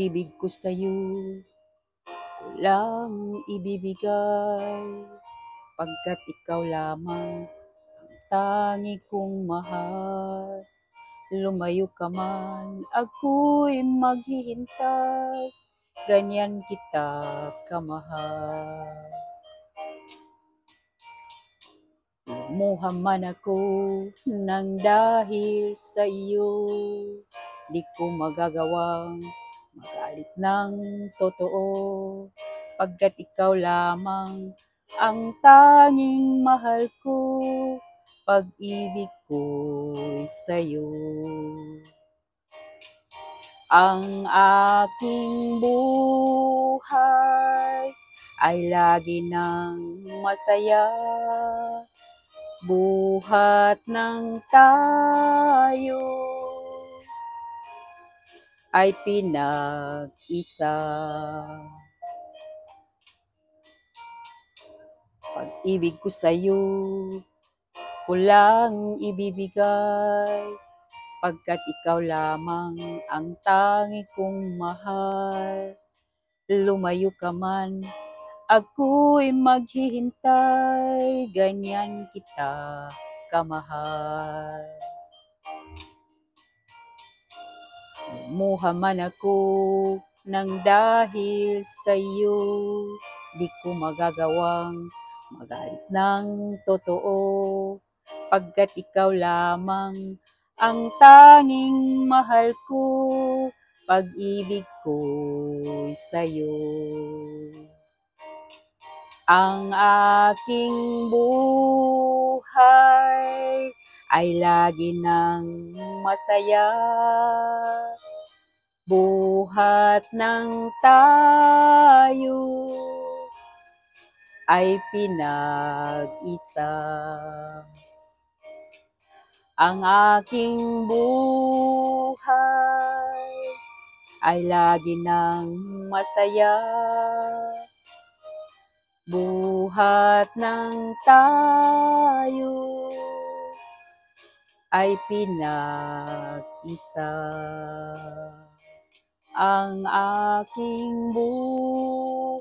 Pag-ibig ko sa'yo, walang ibibigay, pagkat ikaw lamang ang tangi kong mahal. Lumayo ka man, ako'y maghihintay, ganyan kita kamahal. Lumuha man ako nang dahil sa iyo, di ko magagawang magalit ng totoo, pagkat ikaw lamang ang tanging mahal ko, pag-ibig ko'y sa'yo. Ang aking buhay ay lagi nang masaya, buhat ng tayo ay pinag-isa. Pag-ibig ko sa'yo, walang ibibigay, pagkat ikaw lamang ang tangi kong mahal. Lumayo ka man, ako'y maghihintay, ganyan kita kamahal. Lumuha man ako nang dahil sa iyo, di ko magagawang magalit ng totoo, pagkat ikaw lamang ang tanging mahal ko, pag-ibig ko'y sa'yo. Ang aking buhay ay lagi nang masaya, buhat ng tayo ay pinag-isa. Ang aking buhay ay lagi nang masaya, buhat ng tayo ay pinag-isa. Ang aking buhay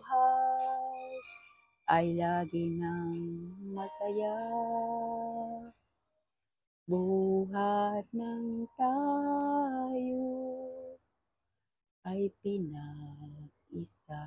ay lagi nang masaya, buhat ng tayo ay pinag-isa.